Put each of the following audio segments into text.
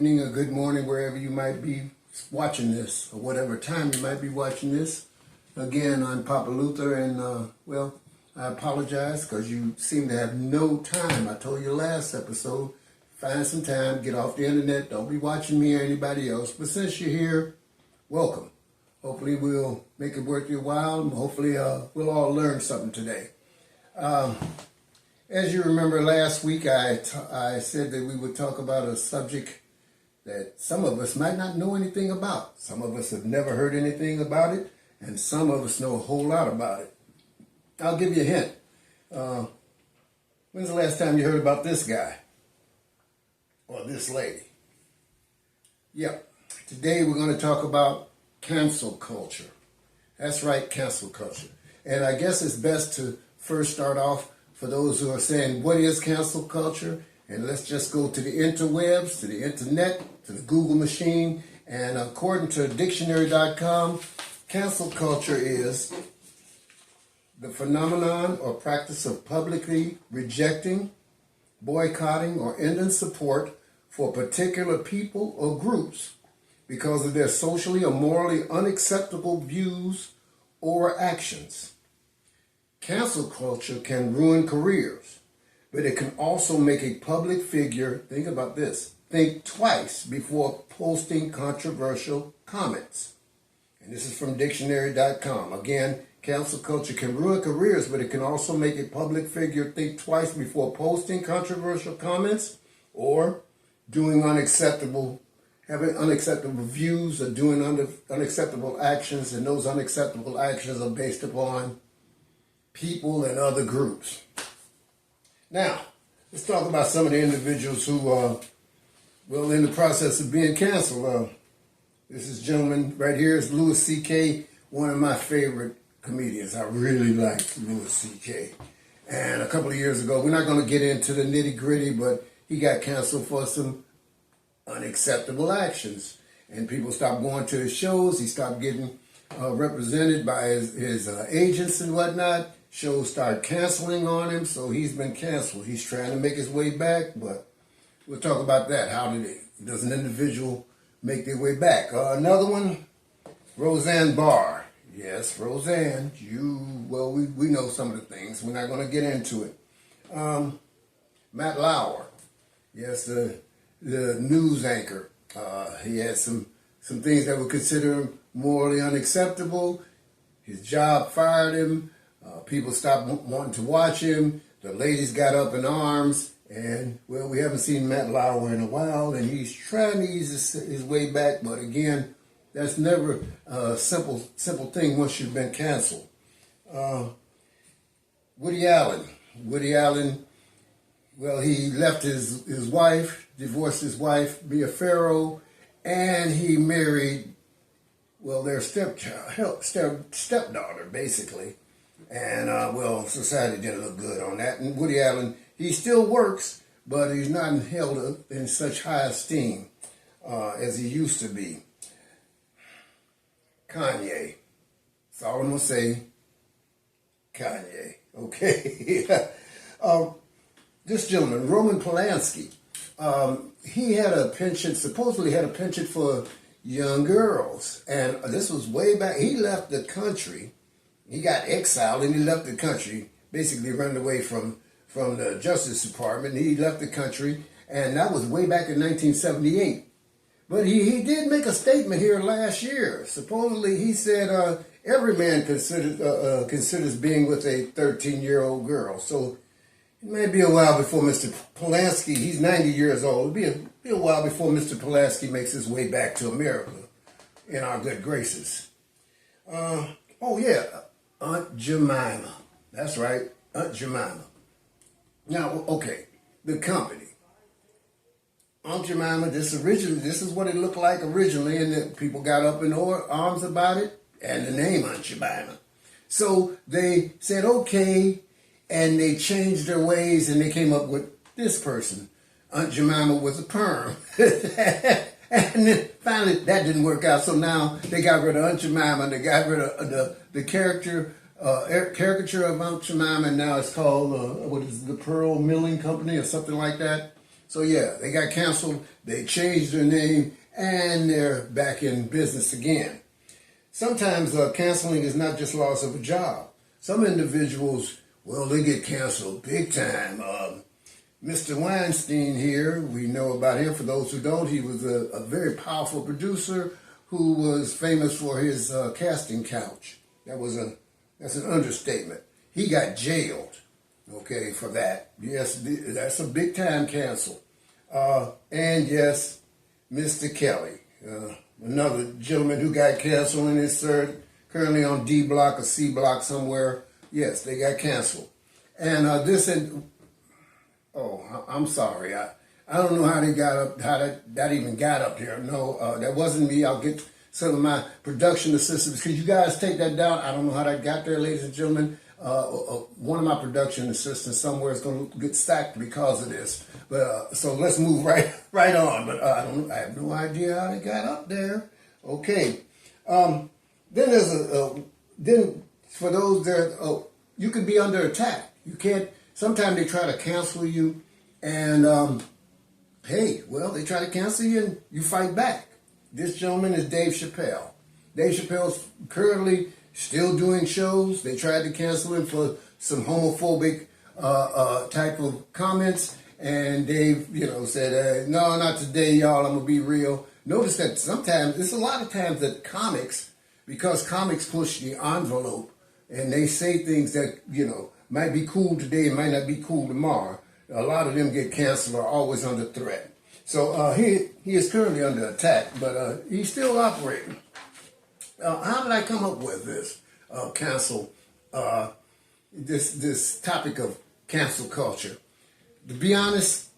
evening, or good morning, wherever you might be watching this, or whatever time you might be watching this. Again, I'm Papa Luther, and well, I apologize because you seem to have no time. I told you last episode, find some time, get off the internet, don't be watching me or anybody else. But since you're here, welcome. Hopefully we'll make it worth your while. Hopefully we'll all learn something today. As you remember last week, I said that we would talk about a subject that some of us might not know anything about. Some of us have never heard anything about it, and some of us know a whole lot about it. I'll give you a hint. When's the last time you heard about this guy? Or this lady? Yep. Today we're going to talk about cancel culture. That's right, cancel culture. And I guess it's best to first start off for those who are saying, what is cancel culture? And let's just go to the interwebs, to the internet, to the Google machine. And according to dictionary.com, cancel culture is the phenomenon or practice of publicly rejecting, boycotting, or ending support for particular people or groups because of their socially or morally unacceptable views or actions. Cancel culture can ruin careers, but it can also make a public figure, think about this, think twice before posting controversial comments. And this is from dictionary.com. Again, cancel culture can ruin careers, but it can also make a public figure think twice before posting controversial comments or doing having unacceptable views or doing unacceptable actions, and those unacceptable actions are based upon people and other groups. Now, let's talk about some of the individuals who are, well, in the process of being canceled. This is gentleman right here is Louis C.K., one of my favorite comedians. I really like Louis C.K. And a couple of years ago, we're not going to get into the nitty gritty, but he got canceled for some unacceptable actions. And people stopped going to his shows. He stopped getting represented by his agents and whatnot. Shows started canceling on him, so he's been canceled. He's trying to make his way back, but we'll talk about that. Does an individual make their way back? Another one, Roseanne Barr. Yes, Roseanne. We know some of the things. We're not going to get into it. Matt Lauer. Yes, the news anchor. He had some things that were considered morally unacceptable. His job fired him. People stopped wanting to watch him. The ladies got up in arms. And, well, we haven't seen Matt Lauer in a while, and he's trying to ease his way back. But, again, that's never a simple thing once you've been canceled. Woody Allen. Woody Allen, well, he left his wife, divorced his wife, Mia Farrow, and he married, well, their stepdaughter, basically. And, well, society didn't look good on that. And Woody Allen, he still works, but he's not held in such high esteem as he used to be. Kanye. That's all I'm going to say. Kanye. Okay. This gentleman, Roman Polanski, he had a penchant, supposedly had a penchant for young girls. And this was way back. He left the country. He got exiled and he left the country, basically run away from the Justice Department. He left the country, and that was way back in 1978. But he did make a statement here last year. Supposedly, he said every man considers being with a 13-year-old girl. So it may be a while before Mr. Polanski, he's 90 years old, it'll be a while before Mr. Polanski makes his way back to America in our good graces. Oh, yeah. Aunt Jemima. That's right, Aunt Jemima. Now, okay, the company. Aunt Jemima, this is what it looked like originally, and then people got up in arms about it, and the name Aunt Jemima. So they said, okay, and they changed their ways, and they came up with this person, Aunt Jemima with a perm. And then finally, that didn't work out. So now they got rid of Aunt Jemima. They got rid of the caricature of Aunt Jemima, and now it's called what is it, the Pearl Milling Company or something like that. So yeah, they got canceled, they changed their name, and they're back in business again. Sometimes canceling is not just loss of a job. Some individuals, well, they get canceled big time. Mr. Weinstein here, we know about him. For those who don't, he was a very powerful producer who was famous for his casting couch. That's an understatement. He got jailed, okay, for that. Yes, that's a big time cancel. And yes, Mr. Kelly, another gentleman who got canceled and is currently on D block or C block somewhere. Yes, they got canceled. And I'm sorry. I don't know how they got up, that even got up here. No, that wasn't me. I'll get some of my production assistants. Could you guys take that down? I don't know how that got there, ladies and gentlemen. One of my production assistants somewhere is going to get stacked because of this. But so let's move right on. But I have no idea how they got up there. Okay. Then there's then for those that you could be under attack. You can't. Sometimes they try to cancel you, and hey, well, they try to cancel you, and you fight back. This gentleman is Dave Chappelle. Dave Chappelle's currently still doing shows. They tried to cancel him for some homophobic type of comments, and Dave, said, "No, not today, y'all. I'm gonna be real." Notice that sometimes, there's a lot of times that comics, because comics push the envelope, and they say things that might be cool today and might not be cool tomorrow. A lot of them get canceled or always under threat. So he is currently under attack, but he's still operating. How did I come up with this this topic of cancel culture? To be honest,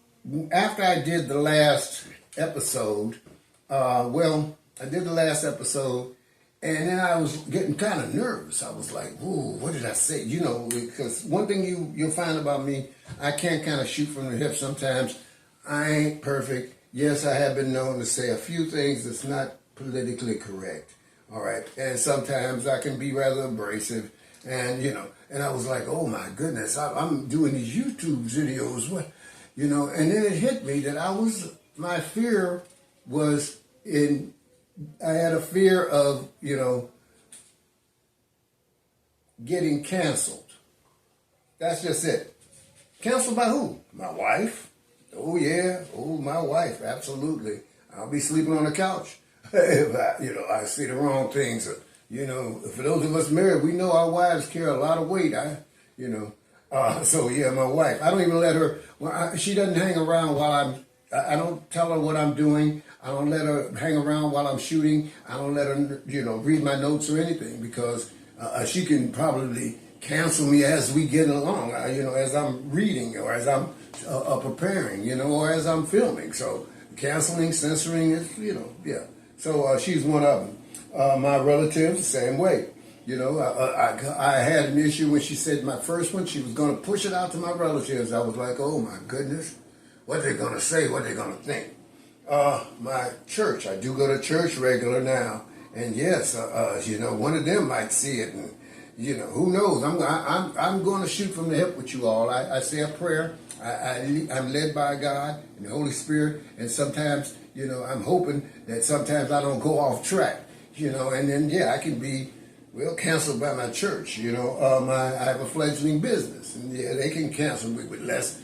after I did the last episode, I did the last episode, and then I was getting kind of nervous. I was like, "Ooh, what did I say?" Because one thing you'll find about me, I can kind of shoot from the hip sometimes. I ain't perfect. Yes, I have been known to say a few things that's not politically correct. All right, and sometimes I can be rather abrasive, and and I was like, "Oh my goodness, I'm doing these YouTube videos, what?" And then it hit me that my fear was I had a fear of, getting canceled. That's just it. Canceled by who? My wife. Oh yeah. Oh, my wife. Absolutely. I'll be sleeping on the couch if I say the wrong things. For those of us married, we know our wives carry a lot of weight. So yeah, my wife. I don't even let her. She doesn't hang around while I don't tell her what I'm doing. I don't let her hang around while I'm shooting. I don't let her, read my notes or anything, because she can probably cancel me as we get along, as I'm reading or as I'm preparing, or as I'm filming. So canceling, censoring is, yeah. So she's one of them. My relatives, the same way. I had an issue when she said my first one, she was going to push it out to my relatives. I was like, oh my goodness, what are they going to say? What are they going to think? My church, I do go to church regular now. And yes, one of them might see it, and who knows? I'm going to shoot from the hip with you all. I say a prayer. I'm led by God and the Holy Spirit, and sometimes I'm hoping that sometimes I don't go off track. And then I can be canceled by my church. I have a fledgling business, and they can cancel me with less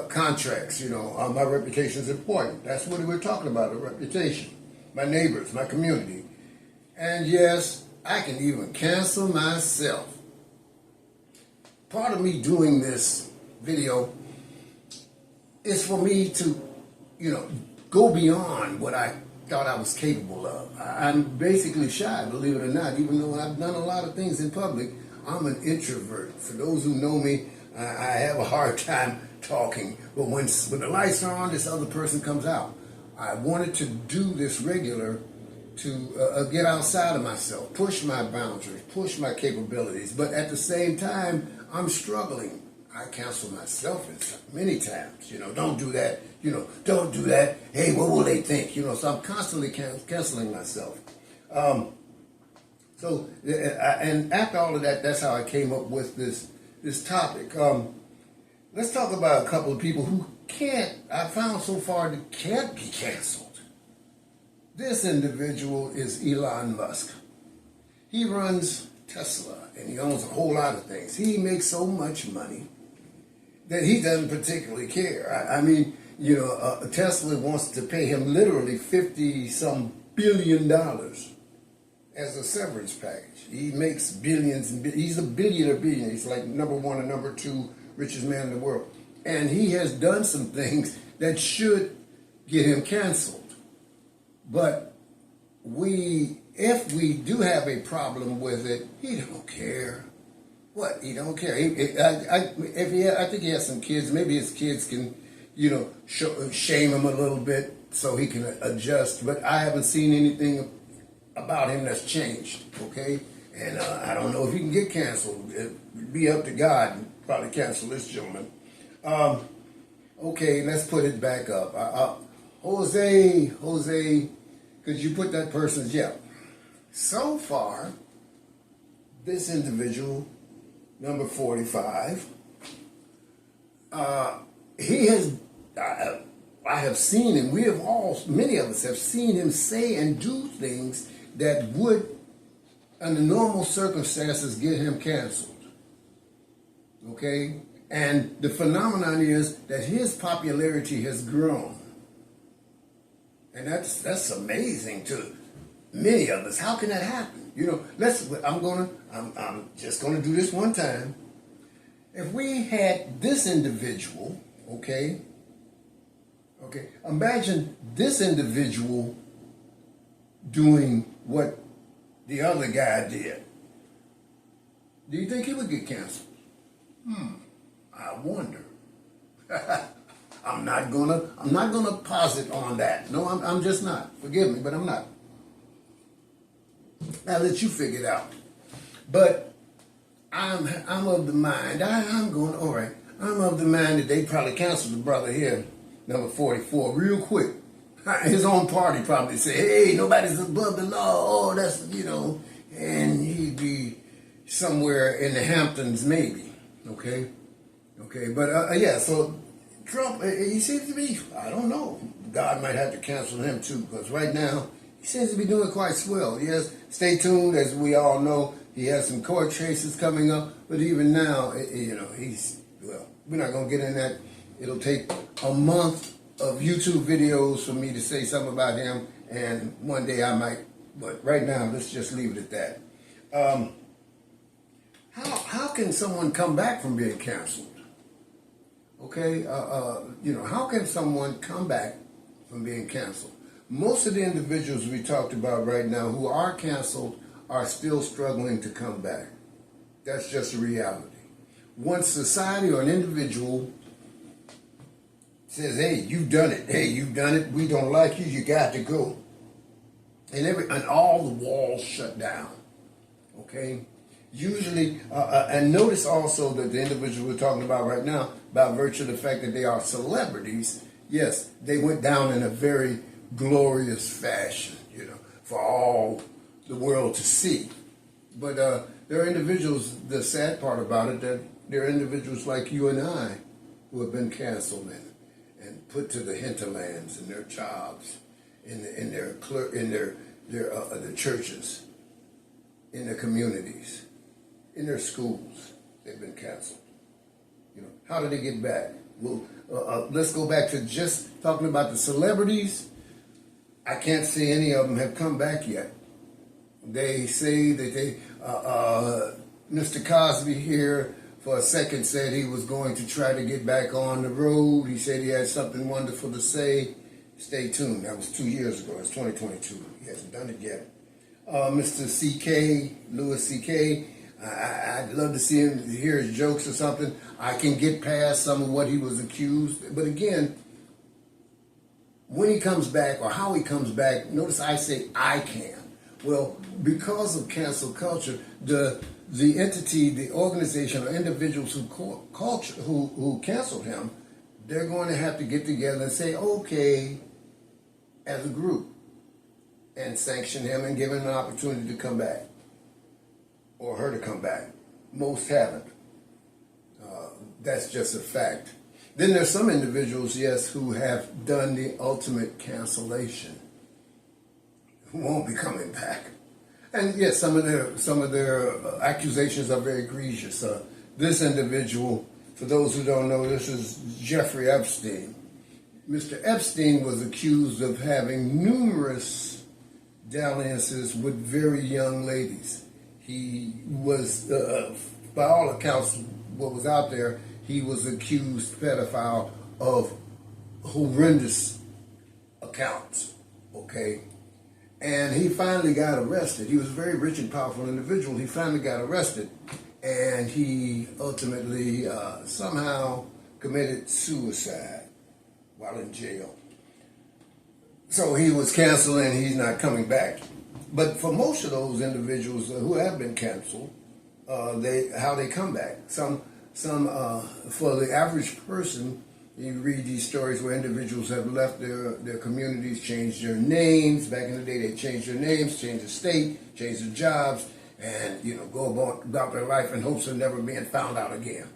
contracts. My reputation is important. That's what we're talking about, a reputation. My neighbors, my community. And yes, I can even cancel myself. Part of me doing this video is for me to, go beyond what I thought I was capable of. I'm basically shy, believe it or not, even though I've done a lot of things in public. I'm an introvert. For those who know me, I have a hard time talking. But when the lights are on, this other person comes out. I wanted to do this regular to get outside of myself, push my boundaries, push my capabilities. But at the same time, I'm struggling. I cancel myself many times. Don't do that. Don't do that. Hey, what will they think? So I'm constantly canceling myself. And after all of that, that's how I came up with this topic. Let's talk about a couple of people who I found so far that can't be canceled. This individual is Elon Musk. He runs Tesla and he owns a whole lot of things. He makes so much money that he doesn't particularly care. I mean, you know, Tesla wants to pay him literally 50-some billion dollars as a severance package. He makes billions and he's a billionaire. He's like number one or number two richest man in the world. And he has done some things that should get him canceled. But if we do have a problem with it, he don't care. What? He don't care. I think he has some kids. Maybe his kids can, you know, shame him a little bit so he can adjust. But I haven't seen anything about him that's changed. Okay, and I don't know if he can get canceled. It'd be up to God and probably cancel this gentleman. Okay, let's put it back up. Jose, could you put that person's, yeah. So far, this individual, number 45, he has, I have seen him, many of us have seen him say and do things that would, under normal circumstances, get him canceled. Okay? And the phenomenon is that his popularity has grown. And that's amazing to many of us. How can that happen? You know, I'm just gonna do this one time. If we had this individual, okay, imagine this individual doing what the other guy did. Do you think he would get canceled? I wonder. I'm not gonna posit on that. No, I'm just not. Forgive me, but I'm not. I'll let you figure it out. But I'm of the mind. I'm of the mind that they probably canceled the brother here, number 44, real quick. His own party probably say, hey, nobody's above the law. Oh, that's, you know, and he'd be somewhere in the Hamptons maybe. Okay, but yeah, so Trump, he seems to be, I don't know, God might have to cancel him too, because right now, he seems to be doing quite swell. Yes, stay tuned, as we all know, he has some court cases coming up, but even now, you know, we're not going to get in that. It'll take a month of YouTube videos for me to say something about him, and one day I might, but right now, let's just leave it at that. How can someone come back from being canceled? Okay, you know, how can someone come back from being canceled? Most of the individuals we talked about right now who are canceled are still struggling to come back. That's just a reality. Once society or an individual says, hey, you've done it, we don't like you, you got to go. And all the walls shut down, okay? Usually, and notice also that the individual we're talking about right now, by virtue of the fact that they are celebrities, yes, they went down in a very glorious fashion, you know, for all the world to see. But there are individuals, the sad part about it, that there are individuals like you and I who have been canceled and put to the hinterlands in their jobs, in their churches, in their communities, in their schools. They've been canceled. You know, how do they get back? Well, let's go back to just talking about the celebrities. I can't say any of them have come back yet. They say that Mr. Cosby here for a second said he was going to try to get back on the road. He said he had something wonderful to say. Stay tuned. That was 2 years ago. It's 2022. He hasn't done it yet. Mr. C.K., Louis C.K., I'd love to see him, hear his jokes or something. I can get past some of what he was accused. But again, when he comes back or how he comes back, notice I say I can. Well, because of cancel culture, the entity, the organization, or individuals who canceled him, they're going to have to get together and say, okay, as a group, and sanction him and give him an opportunity to come back, or her to come back. Most haven't. That's just a fact. Then there's some individuals, yes, who have done the ultimate cancellation, who won't be coming back. And yes, some of their accusations are very egregious. This individual, for those who don't know, this is Jeffrey Epstein. Mr. Epstein was accused of having numerous dalliances with very young ladies. He was, by all accounts, what was out there, he was accused pedophile of horrendous accounts, okay? And he finally got arrested. He was a very rich and powerful individual. He finally got arrested, and he ultimately somehow committed suicide while in jail. So he was canceled, and he's not coming back. But for most of those individuals who have been canceled, how they come back. Some for the average person, you read these stories where individuals have left their communities, changed their names. Back in the day, they changed their names, changed their state, changed their jobs, and go about their life in hopes of never being found out again.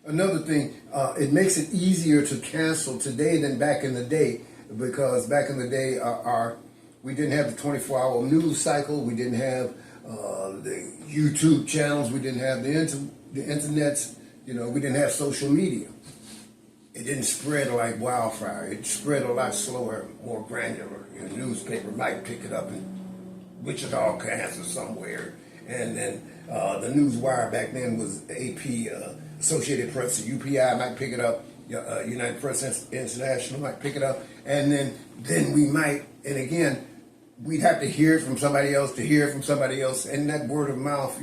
Another thing, it makes it easier to cancel today than back in the day, because back in the day, we didn't have the 24-hour news cycle, we didn't have the YouTube channels, we didn't have the internet, we didn't have social media. It didn't spread like wildfire. It spread a lot slower, more granular. Your newspaper might pick it up in Wichita, Kansas, somewhere, and then the news wire back then was AP, Associated Press, UPI might pick it up. United Press International might pick it up, and then we might, and again, we'd have to hear it from somebody else, and that word of mouth,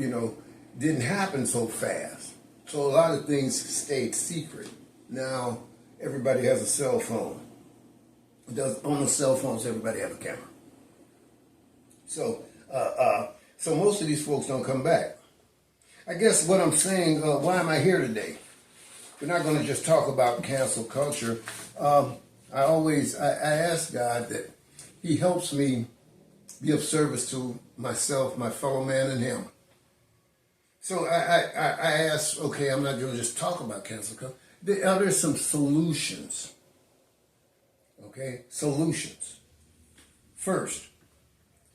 didn't happen so fast. So a lot of things stayed secret. Now everybody has a cell phone. On the cell phones, everybody has a camera. So most of these folks don't come back. I guess what I'm saying, why am I here today? We're not going to just talk about cancel culture. I ask God that He helps me be of service to myself, my fellow man, and Him. So I ask, okay, I'm not going to just talk about cancel culture. Are there some solutions? Okay, solutions. First,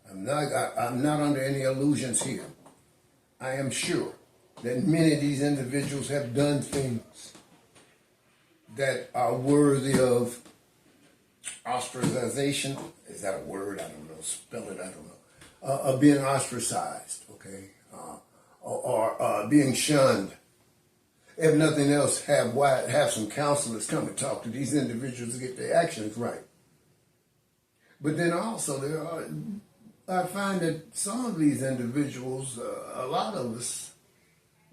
I'm not under any illusions here. I am sure that many of these individuals have done things that are worthy of ostracization. Is that a word? I don't know. Spell it. I don't know. Of being ostracized, okay, or being shunned. If nothing else, have some counselors come and talk to these individuals to get their actions right. But then also I find that some of these individuals, a lot of us,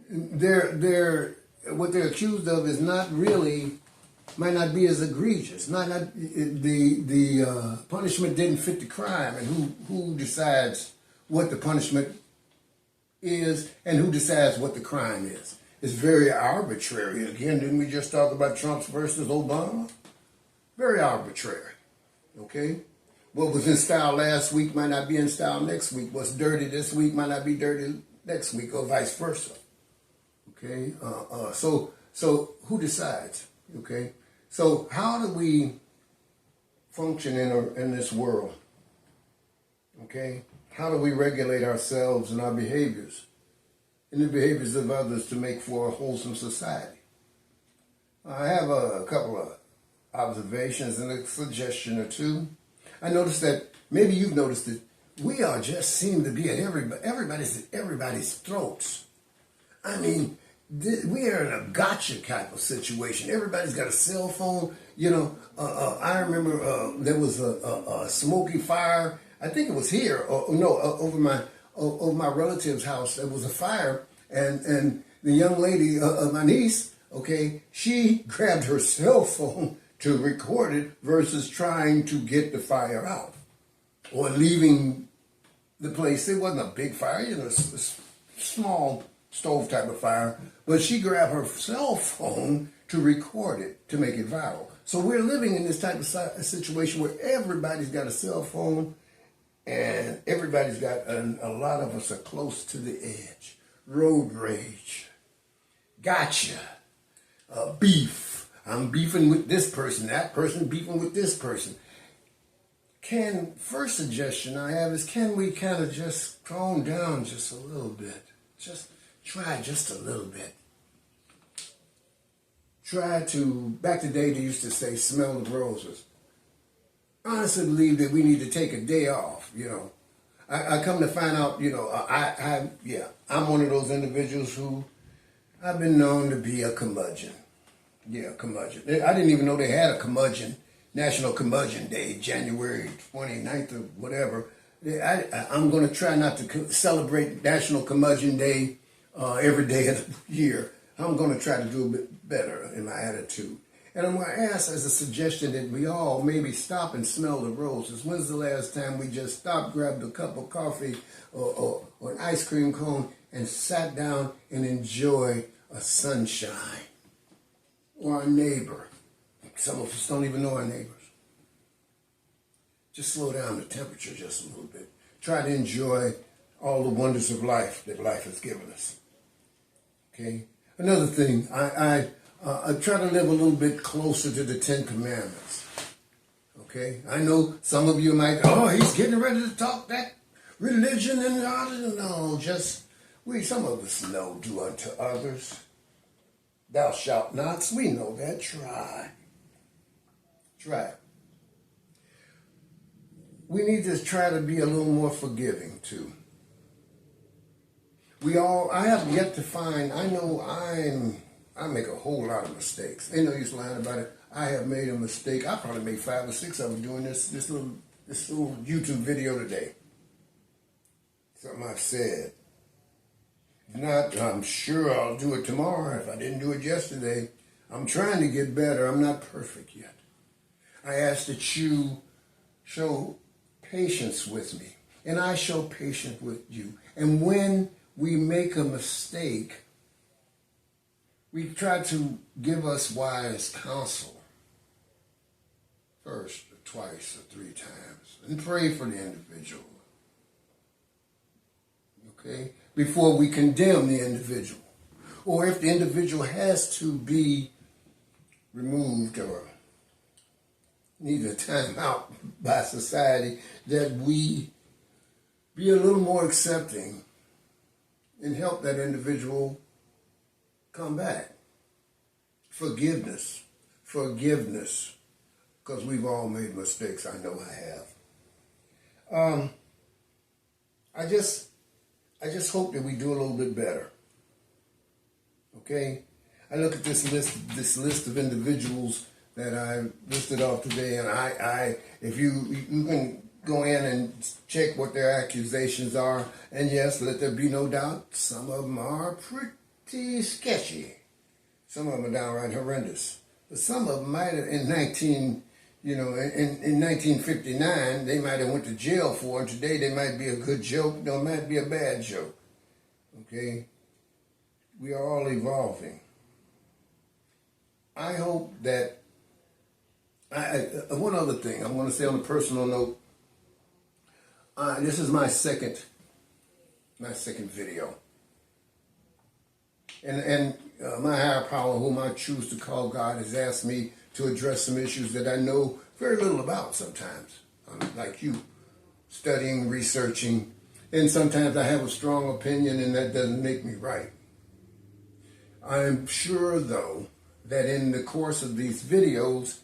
what they're accused of is might not be as egregious. The punishment didn't fit the crime, and who decides what the punishment is and who decides what the crime is? It's very arbitrary. Again, didn't we just talk about Trump versus Obama? Very arbitrary. Okay? What was in style last week might not be in style next week. What's dirty this week might not be dirty next week, or vice versa. Okay? So who decides? Okay? So how do we function in this world? Okay? How do we regulate ourselves and our behaviors and the behaviors of others to make for a wholesome society? I have a couple of observations and a suggestion or two. I noticed that, maybe you've noticed it, we are just seem to be at everybody's throats. I mean, we are in a gotcha type of situation. Everybody's got a cell phone. I remember there was a smoky fire. I think it was here, over my relative's house. There was a fire, and the young lady, my niece, okay, she grabbed her cell phone to record it versus trying to get the fire out or leaving the place. It wasn't a big fire, a small stove type of fire, but she grabbed her cell phone to record it, to make it viral. So we're living in this type of situation where everybody's got a cell phone, and everybody's got, a lot of us are close to the edge. Road rage, gotcha, beef, I'm beefing with this person, that person beefing with this person. First suggestion I have is, can we kind of just calm down just a little bit? Just try just a little bit. Try to, back in the day they used to say, smell the roses. I honestly believe that we need to take a day off, I come to find out, I'm one of those individuals who I've been known to be a curmudgeon. Yeah, curmudgeon. I didn't even know they had a curmudgeon, National Curmudgeon Day, January 29th or whatever. I'm going to try not to celebrate National Curmudgeon Day every day of the year. I'm going to try to do a bit better in my attitude. And I'm going to ask as a suggestion that we all maybe stop and smell the roses. When's the last time we just stopped, grabbed a cup of coffee or an ice cream cone and sat down and enjoy a sunshine? Or our neighbor. Some of us don't even know our neighbors. Just slow down the temperature just a little bit. Try to enjoy all the wonders of life that life has given us. Okay? Another thing, I try to live a little bit closer to the Ten Commandments. Okay? I know some of you might, he's getting ready to talk that religion and no, some of us know, do unto others. Thou shalt not. We know that. Try. We need to try to be a little more forgiving too. I have yet to find, I know I make a whole lot of mistakes. Ain't no use lying about it. I have made a mistake. I probably made 5 or 6 of them doing this little YouTube video today. Something I've said. If not, I'm sure I'll do it tomorrow if I didn't do it yesterday. I'm trying to get better. I'm not perfect yet. I ask that you show patience with me, and I show patience with you. And when we make a mistake, we try to give us wise counsel first, or twice, or 3 times, and pray for the individual. Okay? Before we condemn the individual. Or if the individual has to be removed or need a time out by society, that we be a little more accepting and help that individual come back. Forgiveness, because we've all made mistakes. I know I have. I just hope that we do a little bit better. Okay? I look at this list of individuals that I listed off today, and if you can go in and check what their accusations are, and yes, let there be no doubt, some of them are pretty sketchy. Some of them are downright horrendous. But some of them might have, in 1959, they might have went to jail for, and today they might be a good joke, they might be a bad joke. Okay? We are all evolving. I hope that, one other thing, I'm going to say on a personal note, this is my second video. And my higher power, whom I choose to call God, has asked me to address some issues that I know very little about sometimes. I'm like you, studying, researching, and sometimes I have a strong opinion and that doesn't make me right. I'm sure, though, that in the course of these videos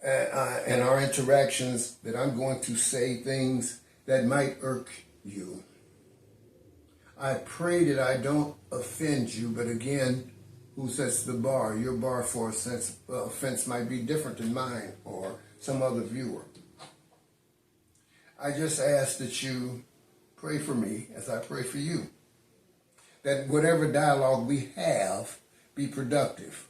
and our interactions that I'm going to say things that might irk you. I pray that I don't offend you, but again, who sets the bar? Your bar for offense might be different than mine or some other viewer. I just ask that you pray for me as I pray for you. That whatever dialogue we have be productive.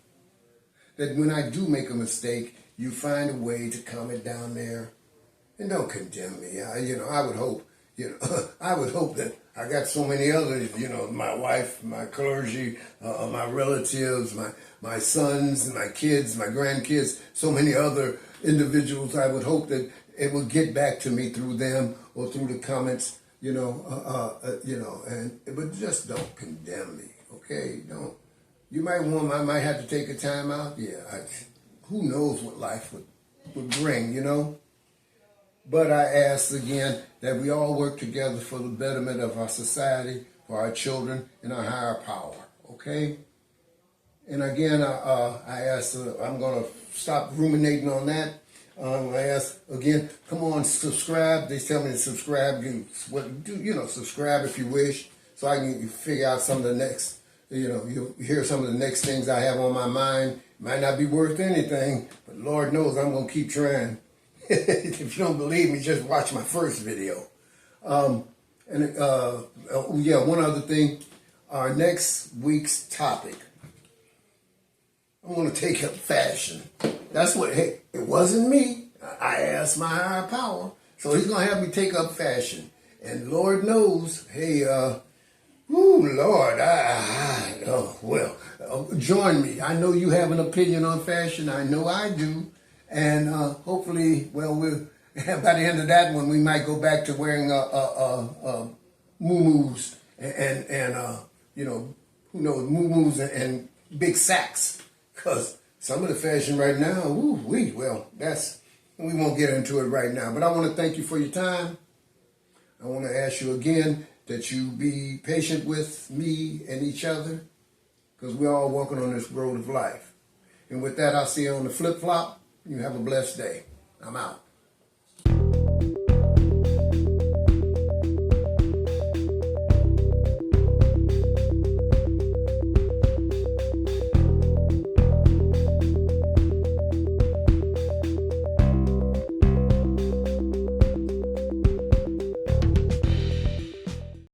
That when I do make a mistake, you find a way to calm it down there. And don't condemn me. I would hope, I would hope that I got so many others, my wife, my clergy, my relatives, my sons, my kids, my grandkids, so many other individuals. I would hope that it would get back to me through them or through the comments, but just don't condemn me, okay? I might have to take a time out. Yeah, who knows what life would bring, you know? But I ask again that we all work together for the betterment of our society, for our children, and our higher power, okay? And again, I ask, I'm going to stop ruminating on that. I ask again, come on, subscribe. They tell me to subscribe. Subscribe if you wish, so I can figure out some of the next, you'll hear some of the next things I have on my mind. Might not be worth anything, but Lord knows I'm going to keep trying. If you don't believe me, just watch my first video. One other thing, our next week's topic, I'm going to take up fashion. That's what, hey, it wasn't me. I asked my higher power. So he's going to have me take up fashion. And Lord knows, hey, Lord, join me. I know you have an opinion on fashion. I know I do. And hopefully, by the end of that one, we might go back to wearing muumuus and who knows, muumuus and big sacks. Because some of the fashion right now, we won't get into it right now. But I want to thank you for your time. I want to ask you again that you be patient with me and each other, because we're all walking on this road of life. And with that, I'll see you on the flip-flop. You have a blessed day. I'm out.